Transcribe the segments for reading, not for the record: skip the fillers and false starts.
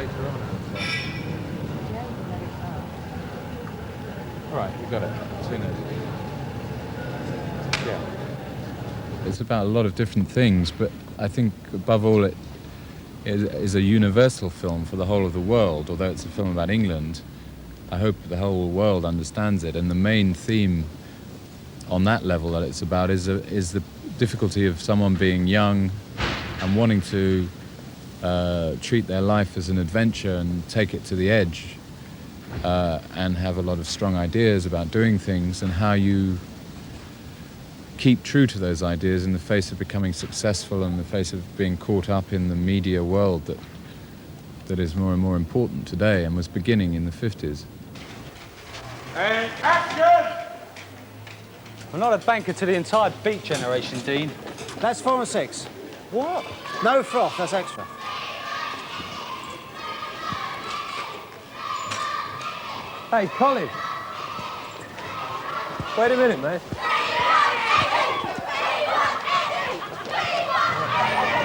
later on. All right, you got it. Seen it. Yeah. It's about a lot of different things, but I think above all it is a universal film for the whole of the world. Although it's a film about England, I hope the whole world understands it. And the main theme on that level that it's about is the difficulty of someone being young and wanting to treat their life as an adventure and take it to the edge, and have a lot of strong ideas about doing things, and how you keep true to those ideas in the face of becoming successful and in the face of being caught up in the media world that is more and more important today and was beginning in the 50s. And action! I'm not a banker to the entire Beat generation, Dean. That's 4 and 6. What? No froth, that's extra. Hey, Colin. Wait a minute, mate.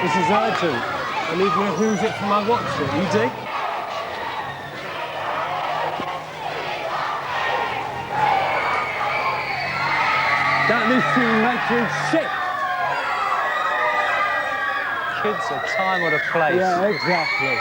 This is urgent. I need to know who's it for my watch. You dig? That needs to be making shit. Kids, a time or a place. Yeah, exactly.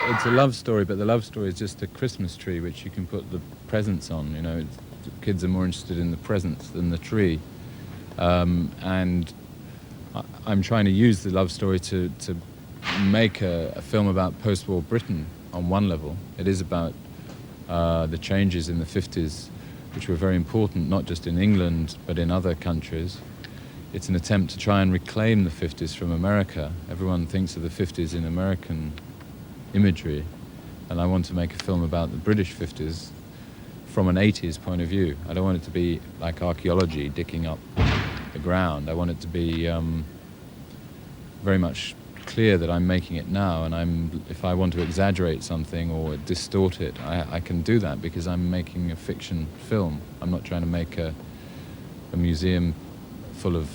It's a love story, but the love story is just a Christmas tree which you can put the presents on. You know, kids are more interested in the presents than the tree, and I'm trying to use the love story to make a film about post-war Britain on one level. It is about the changes in the 50s, which were very important, not just in England, but in other countries. It's an attempt to try and reclaim the 50s from America. Everyone thinks of the 50s in American imagery, and I want to make a film about the British 50s from an 80s point of view. I don't want it to be like archaeology digging up the ground. I want it to be very much clear that I'm making it now, and if I want to exaggerate something or distort it, I can do that because I'm making a fiction film. I'm not trying to make a museum full of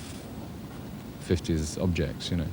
50s objects, you know.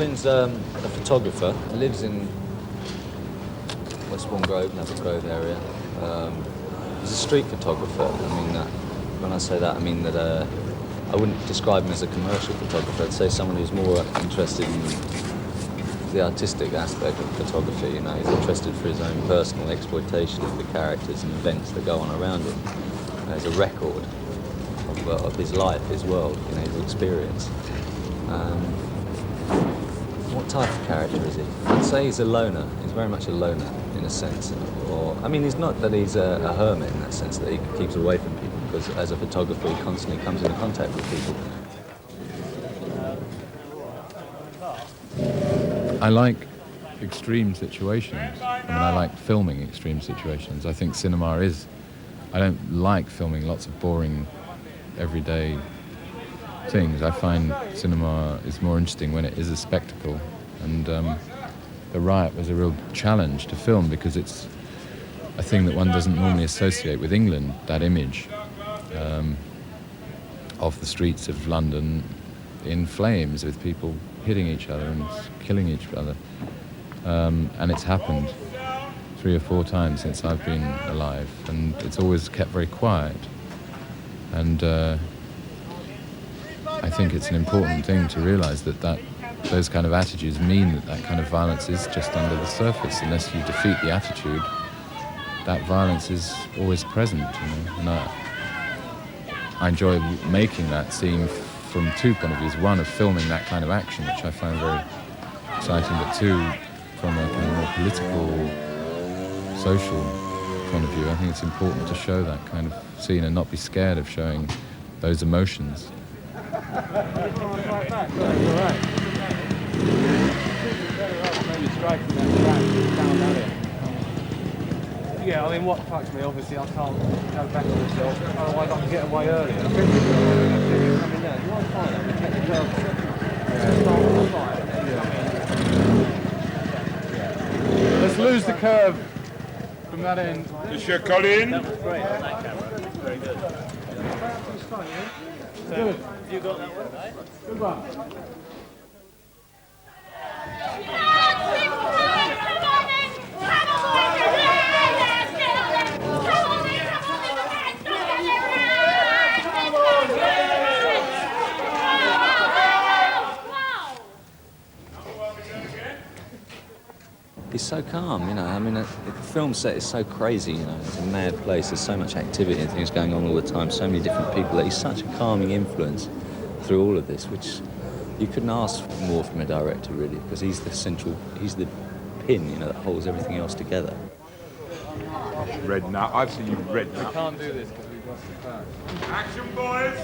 Colin's a photographer. He lives in Westbourne Grove, Neville Grove area. He's a street photographer. I mean, when I say that, I mean that I wouldn't describe him as a commercial photographer. I'd say someone who's more interested in the artistic aspect of photography. You know, he's interested for his own personal exploitation of the characters and events that go on around him. As a record of his life, his world, you know, his experience. What type of character is he? I'd say he's a loner. He's very much a loner, in a sense. Or, I mean, he's not that he's a hermit in that sense, that he keeps away from people, because as a photographer, he constantly comes into contact with people. I like extreme situations. I mean, I like filming extreme situations. I think cinema is... I don't like filming lots of boring, everyday things. I find cinema is more interesting when it is a spectacle. And The Riot was a real challenge to film because it's a thing that one doesn't normally associate with England, that image of the streets of London in flames with people hitting each other and killing each other. And it's happened 3 or 4 times since I've been alive, and it's always kept very quiet. And I think it's an important thing to realise that those kind of attitudes mean that kind of violence is just under the surface. Unless you defeat the attitude, that violence is always present, you know. And I enjoy making that scene from 2 point of views. One, of filming that kind of action, which I find very exciting, but 2, from a kind of more political, social point of view. I think it's important to show that kind of scene and not be scared of showing those emotions. Yeah, I mean, what fucks me, obviously, I can't go back on myself, otherwise I can get away earlier. I think you're coming down. You want to find out, you take the curve. Let's lose the curve from that end. Monsieur Colin. That was great on that camera. Very good. So, you got that one, right? Good one. He's so calm, you know. I mean, the film set is so crazy, you know. It's a mad place. There's so much activity and things going on all the time. So many different people. That he's such a calming influence through all of this, which you couldn't ask more from a director, really, because he's the pin, you know, that holds everything else together. Red now. I've seen you red now. We can't do this because we've lost the crowd. Action, boys!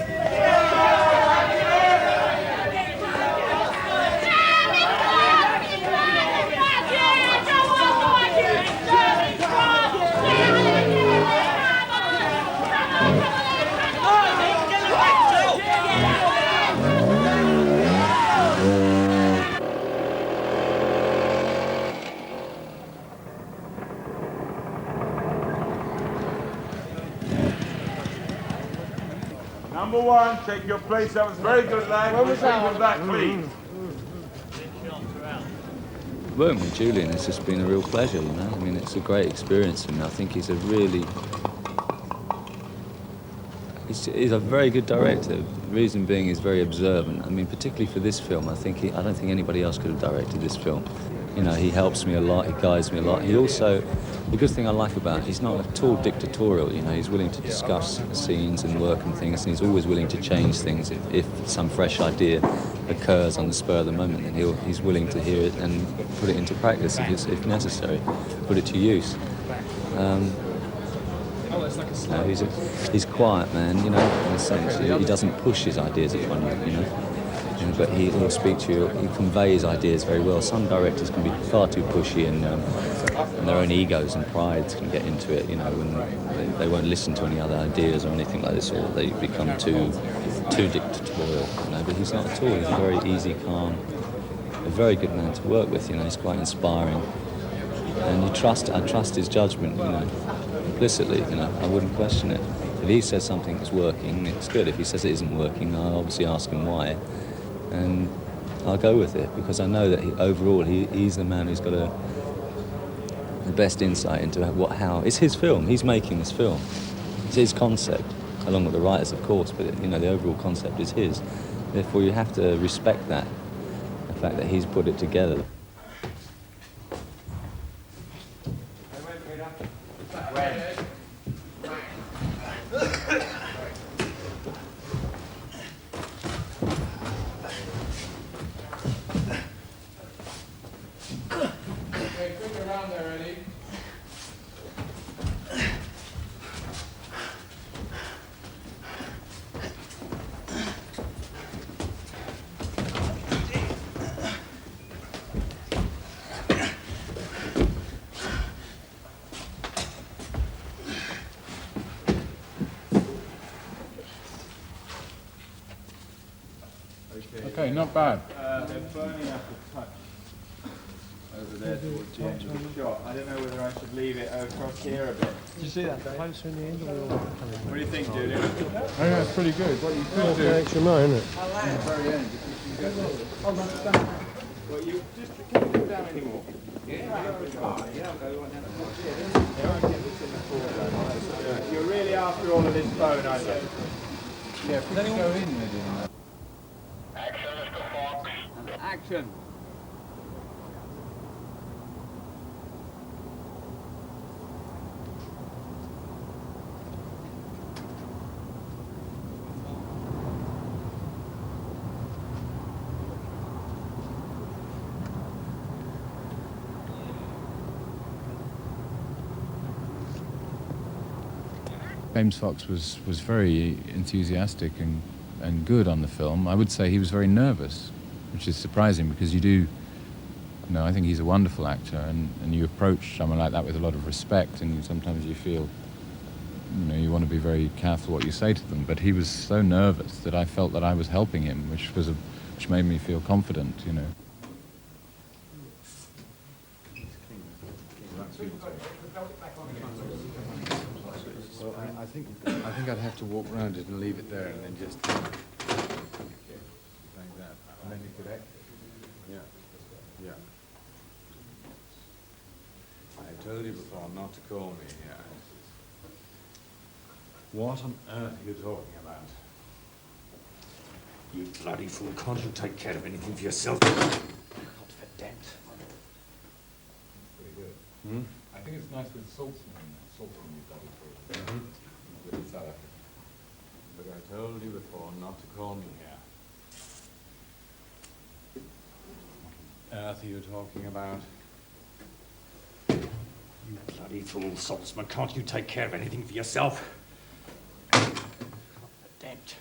Number 1, take your place. That was very good, lad. Where was that, please? Working with Julien has just been a real pleasure, you know. I mean, it's a great experience, and I think he's a very good director. The reason being, he's very observant. I mean, particularly for this film, I don't think anybody else could have directed this film. You know, he helps me a lot, he guides me a lot. He also, the good thing I like about him, he's not at all dictatorial, you know. He's willing to discuss scenes and work and things, and he's always willing to change things if some fresh idea occurs on the spur of the moment, then he's willing to hear it and put it into practice if necessary, put it to use. He's quiet, man, you know, in a sense. He doesn't push his ideas upon you, you know. But he'll speak to you, he conveys ideas very well. Some directors can be far too pushy, and their own egos and prides can get into it, you know, when they won't listen to any other ideas or anything like this, or they become too dictatorial, you know. But he's not at all. He's a very easy, calm, a very good man to work with, you know. He's quite inspiring, and I trust his judgment, you know, implicitly, you know. I wouldn't question it. If he says something is working, it's good. If he says it isn't working, I'll obviously ask him why. And I'll go with it because I know that overall he's the man who's got the best insight into how it's his film. He's making this film. It's his concept, along with the writers, of course. But the overall concept is his. Therefore, you have to respect that, the fact that he's put it together. Okay, not bad. They're burning up a touch over there towards the end of the shot. I don't know whether I should leave it across here a bit. Did you see that closer in the end? What do you think, Julian? I think that's pretty good. What you could do... Extra mile, isn't it? at the very end, if you can get this. Well, you just can't go down anymore. You're really after all of this bone, aren't you? Yeah, if we could go in with it. Action! James Fox was very enthusiastic and good on the film. I would say he was very nervous, which is surprising because I think he's a wonderful actor and you approach someone like that with a lot of respect and sometimes you feel, you want to be very careful what you say to them. But he was so nervous that I felt that I was helping him, which made me feel confident, Well, I think I'd have to walk around it and leave it there and then just like that. And then you could exit. Yeah. Yeah. I told you before not to call me here. What on earth are you talking about? You bloody fool, can't you take care of anything for yourself? Confident. Pretty good. Hmm? I think it's nice with Saltzman, you bloody fool. With each other. But I told you before not to call me here. What on earth are you talking about? You bloody fool, Saltzman, can't you take care of anything for yourself? Confident.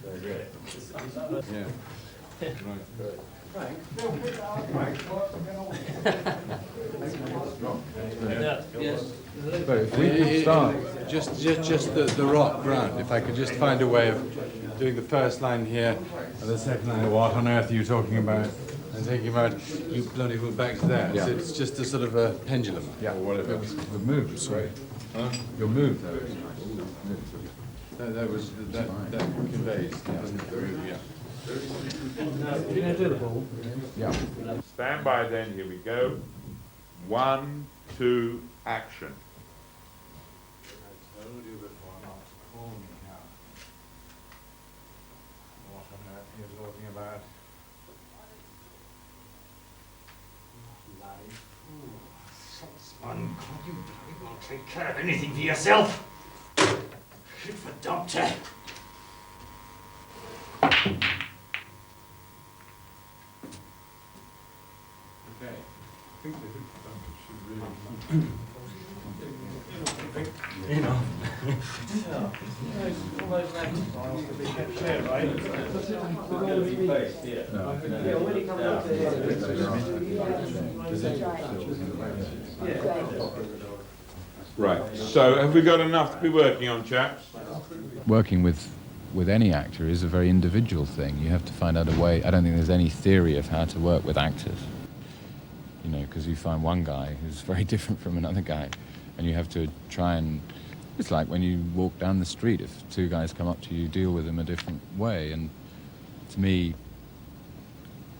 Very good. Yeah. Right. Good. But if we could start... Just the rock ground. If I could just find a way of doing the first line here and the second line, what on earth are you talking about? And taking about, you bloody fool, back to that. Yeah. So it's just a sort of a pendulum or whatever. The move, sorry. Huh? Your move, though. That conveys, doesn't it, the move, yeah. You know, do the ball. Yeah. Stand by then, here we go. 1, 2, action. I told you before not to call me now. What on earth are you talking about? Bloody fool, Saltzman, can't you bloody well take care of anything for yourself? Shoot for doctor. Okay. I think the should really... You know. Right, so have we got enough to be working on, chaps? Working with any actor is a very individual thing. You have to find out a way. I don't think there's any theory of how to work with actors. Because you find one guy who's very different from another guy, and you have to try and It's like when you walk down the street, if two guys come up to you, deal with them a different way. And to me,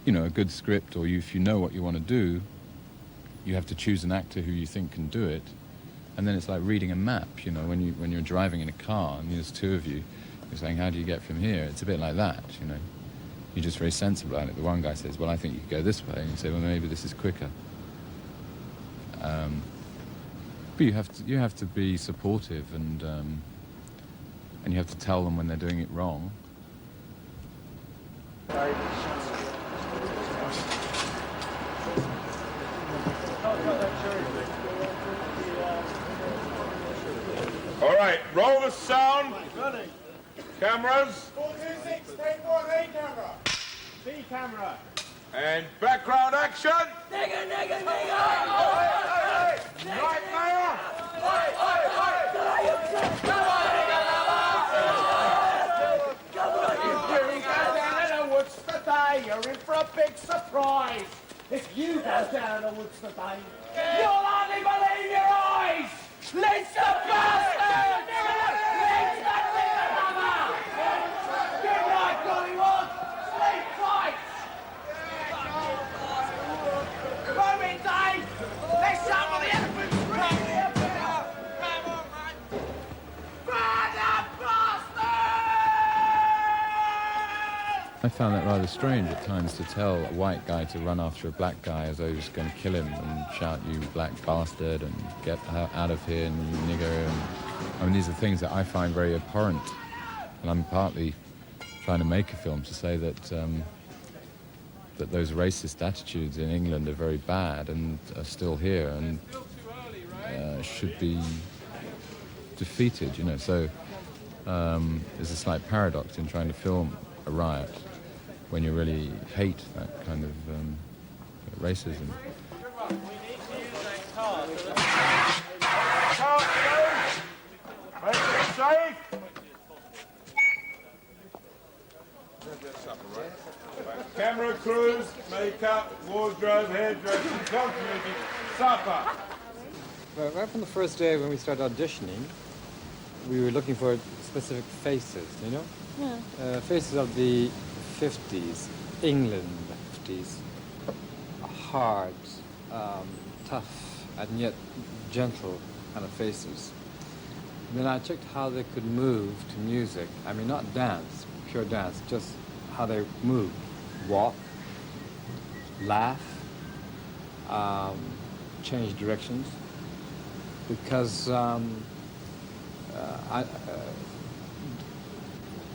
you know, a good script, or if you know what you want to do, you have to choose an actor who you think can do it. And then it's like reading a map, you know, when you're driving in a car and there's two of you, you're saying, how do you get from here? It's a bit like that, you know. You're just very sensible about it. The one guy says, well, I think you could go this way. And you say, well, maybe this is quicker. But you have to be supportive, and you have to tell them when they're doing it wrong. All right, roll the sound. Cameras. 426, take 4A camera. B camera. And background action. Nigger, nigger, nigger! Right, Mayor. What's the day? You're in for a big surprise. If you go down the woods today, you'll hardly believe your eyes. Lisa bastard! Lisa mother! Good night, Gollywood. Sleep tight. Come in, Dave. Let's summon the elephant scream here. Come on, mate. Brother bastard! I found that rather strange at times, to tell a white guy to run after a black guy as though he was going to kill him and shout, you black bastard, and get out of here, and you nigger. And, I mean, these are things that I find very abhorrent. And I'm partly trying to make a film to say that that those racist attitudes in England are very bad and are still here and should be defeated, you know. So there's a slight paradox in trying to film a riot when you really hate that kind of racism. Make it safe. Camera crews, makeup, wardrobe, hairdressing, complimented supper. Well, right from the first day when we started auditioning, we were looking for specific faces, you know? Yeah. Faces of the 50s, England 50s. Hard, tough, and yet gentle kind of faces. And then I checked how they could move to music. I mean, not dance, pure dance, just how they move. Walk, laugh, change directions. Because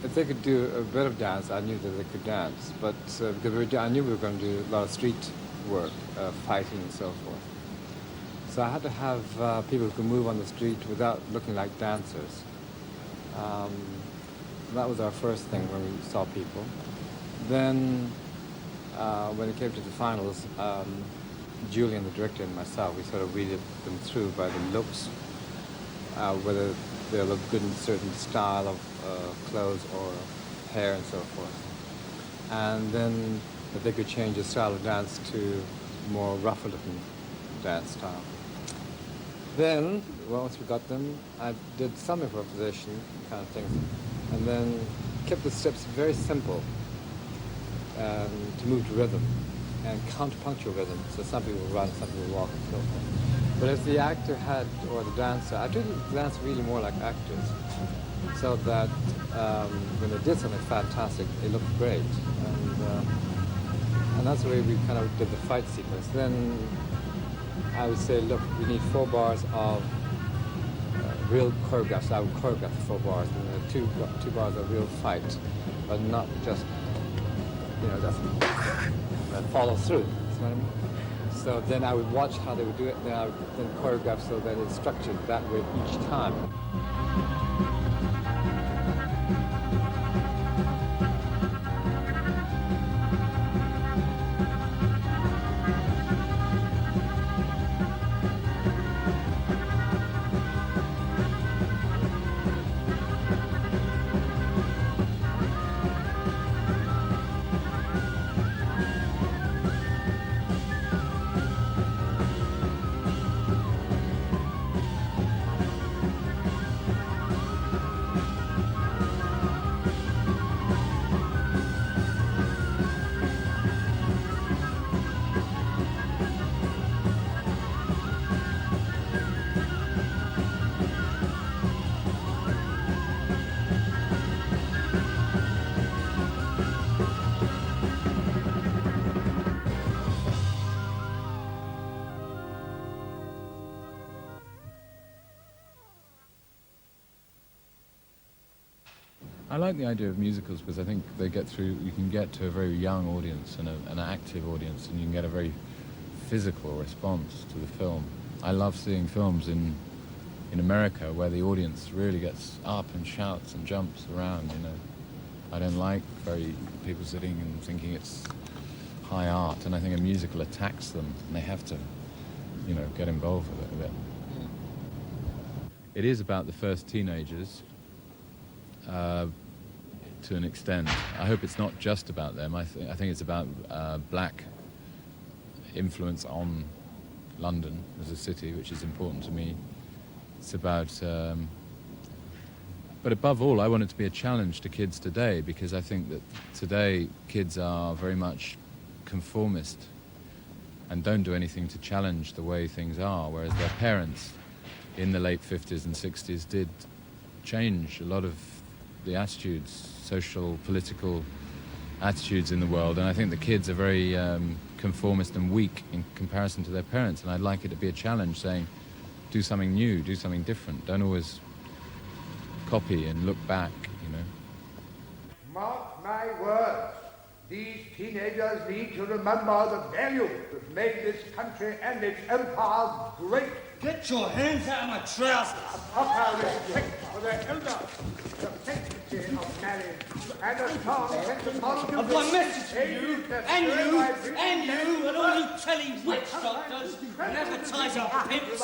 if they could do a bit of dance, I knew that they could dance. But because I knew we were going to do a lot of street work, fighting and so forth. So I had to have people who could move on the street without looking like dancers. That was our first thing when we saw people. Then, when it came to the finals, Julien, the director, and myself, we sort of weeded them through by the looks, whether they look good in a certain style of clothes or hair and so forth. And then that they could change the style of dance to more rougher looking dance style. Then, once we got them, I did some improvisation kind of things, and then kept the steps very simple to move to rhythm and counterpunctual rhythm. So some people run, some people walk, and so forth. But as the actor had, or the dancer, I treated the dancer really more like actors, so that when they did something fantastic, it looked great. And that's the way we kind of did the fight sequence. Then I would say, look, we need 4 bars of real choreograph. So I would choreograph 4 bars, and two bars of real fight, but not just, just follow through. You know what I mean? So then I would watch how they would do it, and then I would then choreograph so that it's structured that way each time. I like the idea of musicals because I think you can get to a very young audience and an active audience, and you can get a very physical response to the film. I love seeing films in America where the audience really gets up and shouts and jumps around, you know. I don't like people sitting and thinking it's high art, and I think a musical attacks them, and they have to, you know, get involved with it a bit. It is about the first teenagers, to an extent. I hope it's not just about them. I think it's about black influence on London as a city, which is important to me. It's about, but above all, I want it to be a challenge to kids today, because I think that today kids are very much conformist and don't do anything to challenge the way things are, whereas their parents in the late 50s and 60s did change a lot of the attitudes, social, political attitudes in the world, and I think the kids are very conformist and weak in comparison to their parents, and I'd like it to be a challenge saying, do something new, do something different, don't always copy and look back, you know. Mark my words, these teenagers need to remember the value that made this country and its empire great. Get your hands out of my trousers! A proper respect for their elders, the sanctity of marriage, and a strong sense of moral I've got a message for you, and all you telly witch doctors and advertising pimps.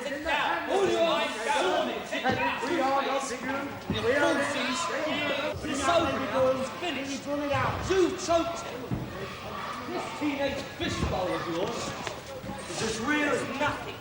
Sit down! All you eyes down! Sit down! We are not ignorant. We are The sober girl's finished. You choked him. This teenage fishbowl of yours is as real as nothing.